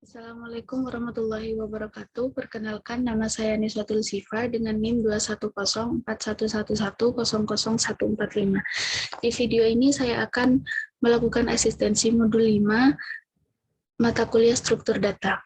Assalamualaikum warahmatullahi wabarakatuh. Perkenalkan, nama saya Niswatul Sifa dengan NIM 2104111000145. Di video ini saya akan melakukan asistensi modul 5 mata kuliah struktur data.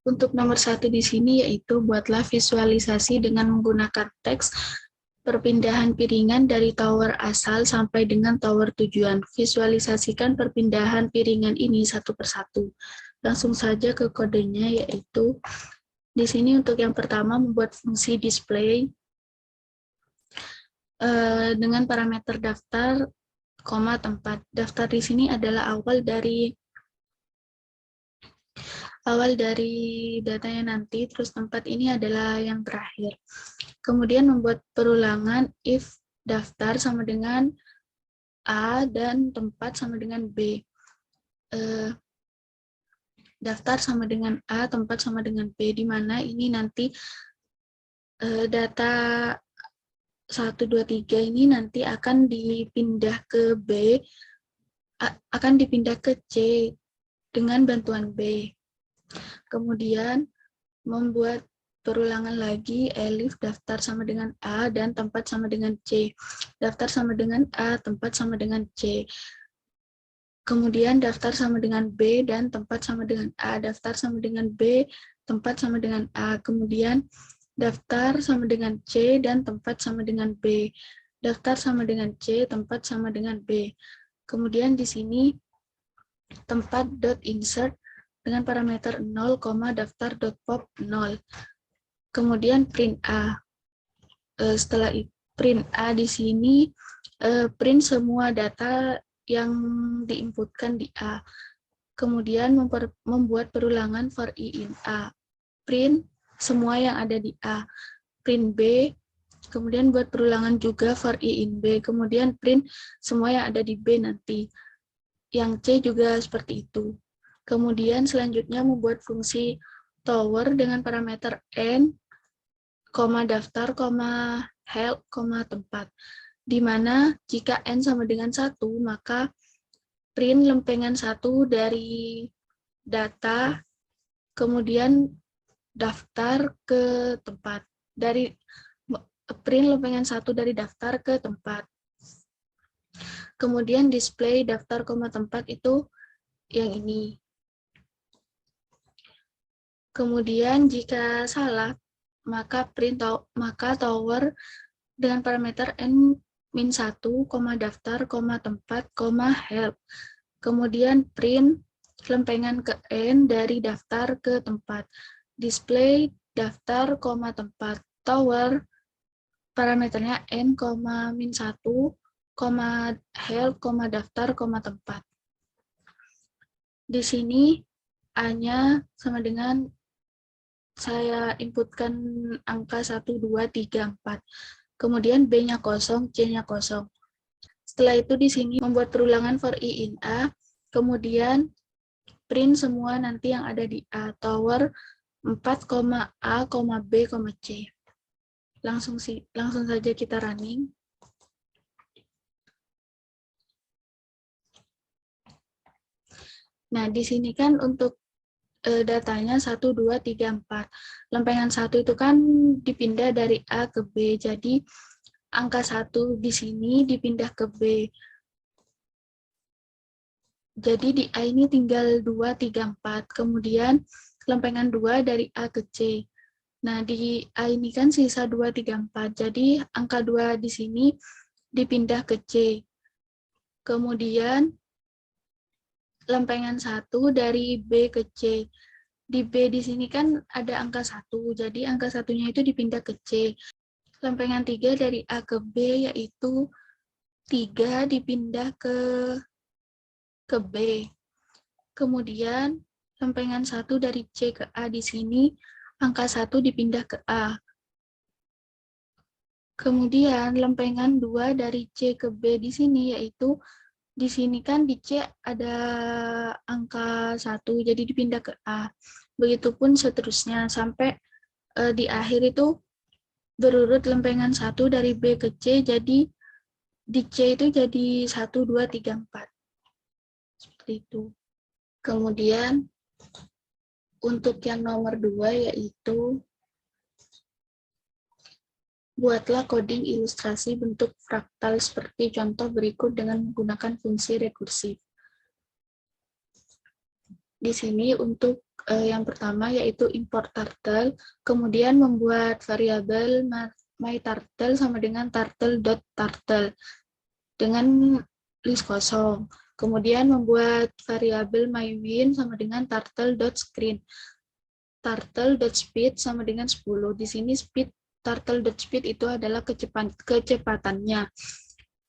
Untuk nomor 1 di sini yaitu buatlah visualisasi dengan menggunakan teks perpindahan piringan dari tower asal sampai dengan tower tujuan. Visualisasikan perpindahan piringan ini satu persatu. Langsung saja ke kodenya, yaitu di sini untuk yang pertama membuat fungsi display dengan parameter daftar, tempat. Daftar di sini adalah awal dari datanya nanti, terus tempat ini adalah yang terakhir. Kemudian membuat perulangan if daftar sama dengan A dan tempat sama dengan B. Daftar sama dengan A, tempat sama dengan B, di mana ini nanti data 1, 2, 3 ini nanti akan dipindah ke B, akan dipindah ke C dengan bantuan B. Kemudian membuat perulangan lagi elif daftar sama dengan A dan tempat sama dengan C. Daftar sama dengan A, tempat sama dengan C. Kemudian daftar sama dengan B dan tempat sama dengan A. Daftar sama dengan B, tempat sama dengan A. Kemudian daftar sama dengan C dan tempat sama dengan B. Daftar sama dengan C, tempat sama dengan B. Kemudian di sini tempat .insert dengan parameter 0, daftar.pop 0. Kemudian print A. Setelah print A di sini print semua data yang diinputkan di A. Kemudian membuat perulangan for i in A. Print semua yang ada di A. Print B. Kemudian buat perulangan juga for i in B. Kemudian print semua yang ada di B nanti. Yang C juga seperti itu. Kemudian selanjutnya membuat fungsi tower dengan parameter n, daftar, help, tempat. Di mana jika n sama dengan 1, maka print lempengan 1 dari data, kemudian daftar ke tempat. Dari print lempengan 1 dari daftar ke tempat. Kemudian display daftar, tempat itu yang ini. Kemudian jika salah, maka tower dengan parameter n-1, daftar, tempat, help. Kemudian print lempengan ke n dari daftar ke tempat. Display daftar, tempat. Tower parameternya n-1, help, daftar, tempat. Di sini A-nya sama dengan saya inputkan angka 1, 2, 3, 4. Kemudian B-nya kosong, C-nya kosong. Setelah itu di sini membuat perulangan for i in A, kemudian print semua nanti yang ada di A, tower 4, A, B, C. Langsung saja kita running. Nah, di sini kan untuk datanya 1, 2, 3, 4. Lempengan 1 itu kan dipindah dari A ke B, jadi angka 1 di sini dipindah ke B. Jadi di A ini tinggal 2, 3, 4. Kemudian lempengan 2 dari A ke C. Nah, di A ini kan sisa 2, 3, 4. Jadi angka 2 di sini dipindah ke C. Kemudian lempengan 1 dari B ke C. Di B di sini kan ada angka 1, jadi angka 1-nya itu dipindah ke C. Lempengan 3 dari A ke B, yaitu 3 dipindah ke B. Kemudian lempengan 1 dari C ke A di sini, angka 1 dipindah ke A. Kemudian lempengan 2 dari C ke B di sini, yaitu di sini kan di C ada angka 1, jadi dipindah ke A. Begitupun seterusnya, sampai di akhir itu berurut lempengan 1 dari B ke C, jadi di C itu jadi 1, 2, 3, 4. Seperti itu. Kemudian untuk yang nomor 2 yaitu buatlah coding ilustrasi bentuk fraktal seperti contoh berikut dengan menggunakan fungsi rekursif. Di sini untuk yang pertama yaitu import turtle, kemudian membuat variabel myTurtle sama dengan turtle.turtle dengan list kosong. Kemudian membuat variabel myWin sama dengan turtle.screen. Turtle.speed sama dengan 10. Di sini turtle.speed itu adalah kecepatannya,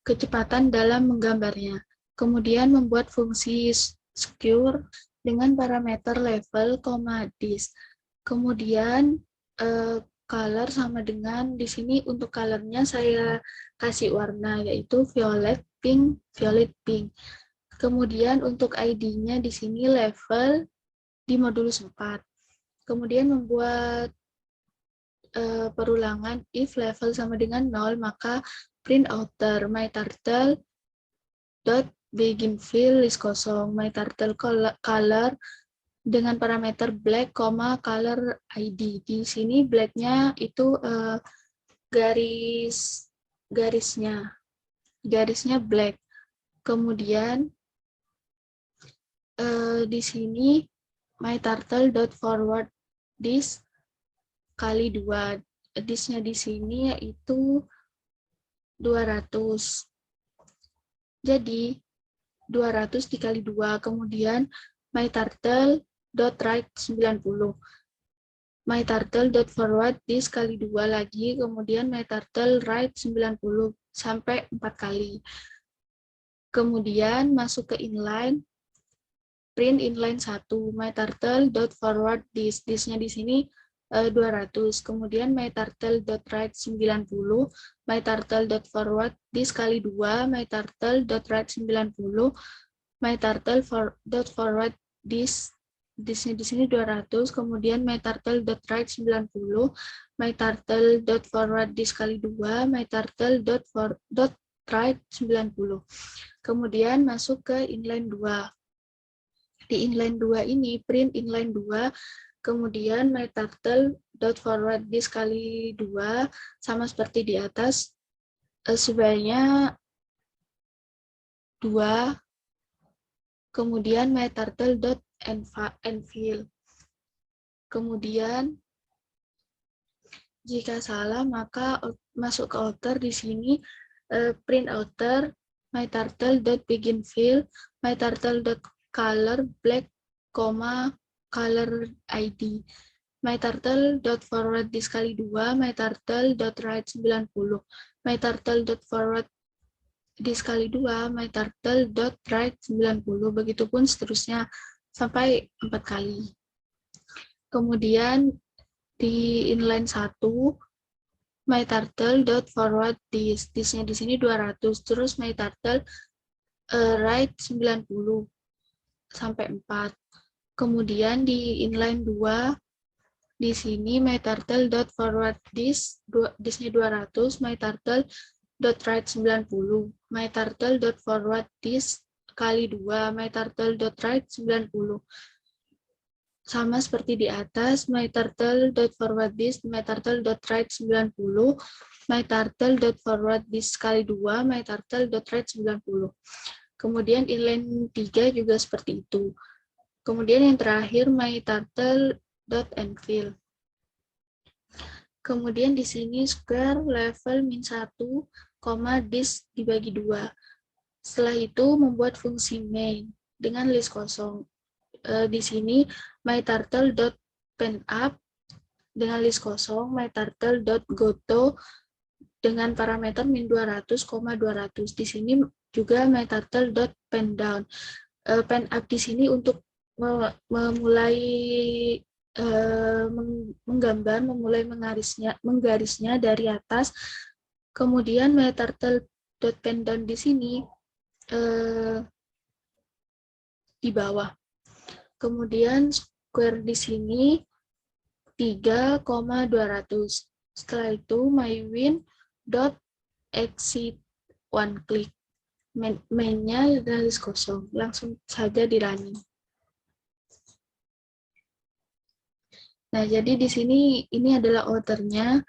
kecepatan dalam menggambarnya. Kemudian membuat fungsi secure dengan parameter level, dis. Kemudian color sama dengan, di sini untuk colornya saya kasih warna yaitu violet, pink, violet, pink. Kemudian untuk ID-nya di sini level di modulus 4. Kemudian membuat perulangan if level sama dengan 0, maka print outer myTurtle dot begin fill list kosong, myTurtle color dengan parameter black, color ID. Di sini black-nya itu garisnya black. Kemudian di sini myTurtle.forward this kali 2. This-nya di sini yaitu 200. Jadi 200 dikali 2. Kemudian myTurtle.write 90. myTurtle.forward this kali 2 lagi. Kemudian myTurtle.write 90 sampai 4 kali. Kemudian masuk ke inline. Print inline 1, myTurtle.forward this. This-nya di sini 200. Kemudian myTurtle.write 90, myTurtle.forward this kali 2, myTurtle.write 90, myTurtle.forward this. This-nya di sini 200. Kemudian myTurtle.write 90, myTurtle.forward this kali 2, myTurtle.write 90. Kemudian masuk ke inline 2. Di inline 2 ini, print inline 2, kemudian myTurtle.forward this kali 2, sama seperti di atas, sebenarnya 2, kemudian myTurtle.enfill. Kemudian, jika salah, maka masuk ke outer. Di sini, print outer, myTurtle.beginFill, myTurtle.color black, color ID. myTurtle.forward this kali 2, myTurtle.write 90, myTurtle.forward this kali 2, myTurtle.write 90, begitupun seterusnya sampai 4 kali. Kemudian di inline 1, myTurtle.forward this. This-nya di sini 200, terus myTurtle.write 90 sampai 4. Kemudian di inline 2, di sini myTurtle.forward this-nya 200, myTurtle.write 90, myTurtle.forward this kali 2, myTurtle.write 90. Sama seperti di atas, myTurtle.forward this, myTurtle.write 90, myTurtle.forward this kali 2, myTurtle.write 90. Kemudian inline 3 juga seperti itu. Kemudian yang terakhir myTurtle.enfill. Kemudian di sini square level -1, this dibagi 2. Setelah itu membuat fungsi main dengan list kosong. Di sini myTurtle.penUp dengan list kosong, myTurtle.goto dengan parameter -200, 200. Di sini juga myTurtle.penDown. PenUp di sini untuk memulai menggambar, memulai menggarisnya dari atas Kemudian myTurtle.pendon di sini di bawah. Kemudian square di sini 3,200. Setelah itu mywin.exit one click. Mainnya adalah list kosong. Langsung saja di running. Nah, jadi di sini ini adalah ordernya.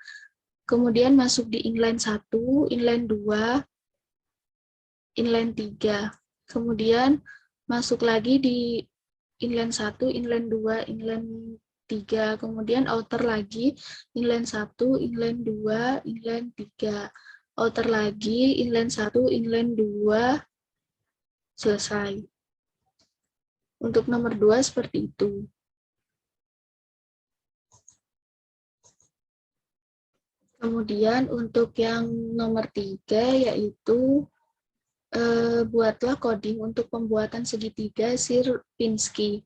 Kemudian masuk di inline 1, inline 2, inline 3. Kemudian masuk lagi di inline 1, inline 2, inline 3. Kemudian outer lagi, inline 1, inline 2, inline 3. Outer lagi, inline 1, inline 2, selesai. Untuk nomor 2 seperti itu. Kemudian untuk yang nomor 3 yaitu buatlah coding untuk pembuatan segitiga Sierpinski.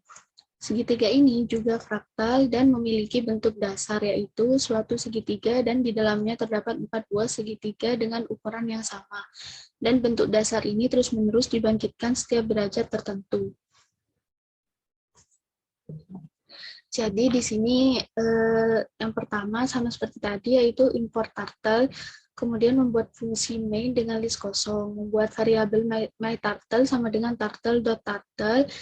Segitiga ini juga fraktal dan memiliki bentuk dasar yaitu suatu segitiga dan di dalamnya terdapat 4 buah segitiga dengan ukuran yang sama. Dan bentuk dasar ini terus-menerus dibangkitkan setiap derajat tertentu. Jadi di sini yang pertama sama seperti tadi yaitu import turtle, kemudian membuat fungsi main dengan list kosong, membuat variabel myTurtle sama dengan turtle.turtle,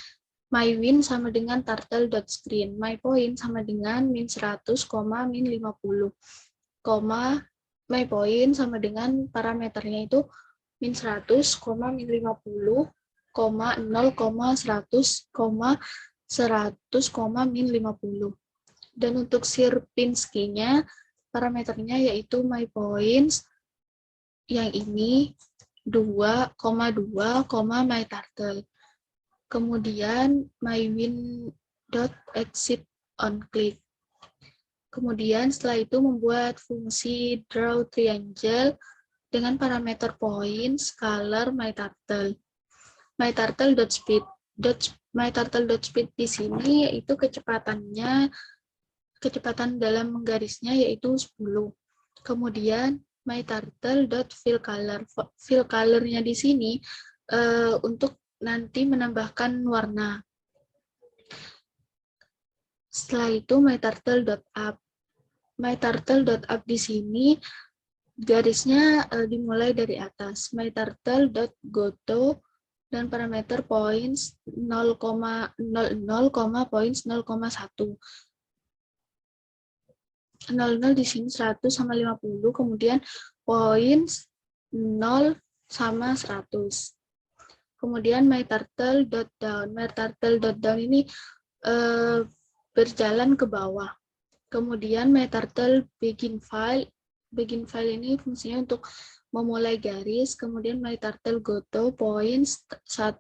mywin sama dengan turtle.screen, myPoint sama dengan min 100, min 50, myPoint sama dengan parameternya itu min 100, min 50, 0, 100, 100, min 50. Dan untuk Sierpinski-nya, parameternya yaitu myPoints yang ini 2,2, myTurtle. Kemudian mywin.exit on click. Kemudian setelah itu membuat fungsi draw triangle dengan parameter points, color, myTurtle. myTurtle.speed. myTurtle.speed di sini yaitu kecepatan dalam menggarisnya yaitu 10. Kemudian myTurtle.fillColor. Fill color-nya di sini untuk nanti menambahkan warna. Setelah itu myTurtle.up. myTurtle.up di sini garisnya dimulai dari atas. myTurtle.goto dan parameter points 0,00, points 0,1. 00 di sini 100 sama 50, kemudian points 0 sama 100. Kemudian myTurtle.down. myTurtle.down ini berjalan ke bawah. Kemudian myTurtle begin file. Begin file ini fungsinya untuk memulai garis. Kemudian myTurtle goto points 10,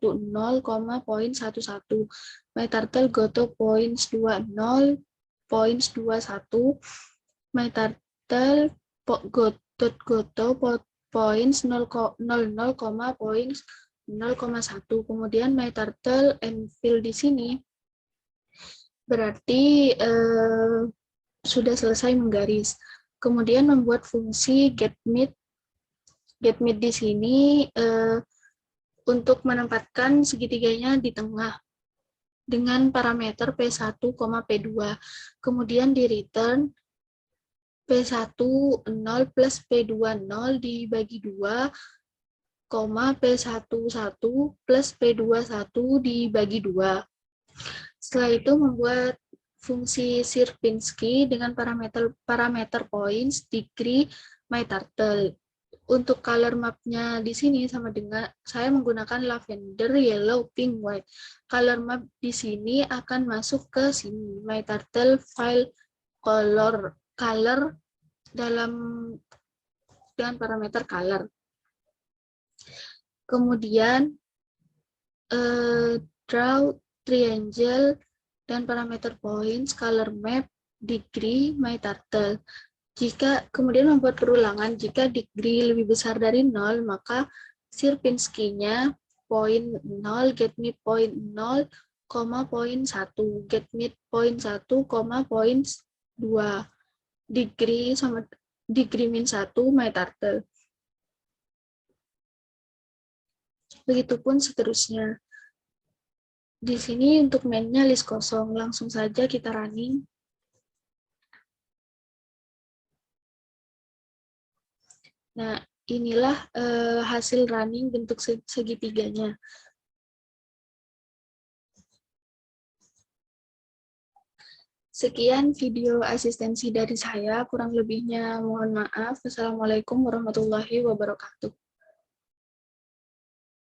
points 11. myTurtle goto points 20, points 21. myTurtle goto points 00, points 0,1. Kemudian myTurtle and fill di sini berarti sudah selesai menggaris. Kemudian membuat fungsi getMid. getMid di sini untuk menempatkan segitiganya di tengah dengan parameter P1, P2. Kemudian di return P1 0 plus P2 0 dibagi 2, P1 1 plus P2 1 dibagi 2. Setelah itu membuat fungsi Sierpinski dengan parameter points, degree, myTurtle. Untuk color map-nya di sini sama dengan saya menggunakan lavender, yellow, pink, white. Color map di sini akan masuk ke sini, myTurtle file color dalam dengan parameter color. Kemudian draw triangle dan parameter points, color map, degree, myTurtle. Jika kemudian membuat perulangan, jika degree lebih besar dari 0, maka Sierpinski-nya point 0, getMid point 0, point 1, getMid point 1, point 2. Degree sama degree min 1, myTurtle. Begitupun seterusnya. Di sini untuk main-nya list kosong, langsung saja kita running. Nah, inilah hasil running bentuk segitiganya. Sekian video asistensi dari saya, kurang lebihnya mohon maaf. Wassalamualaikum warahmatullahi wabarakatuh.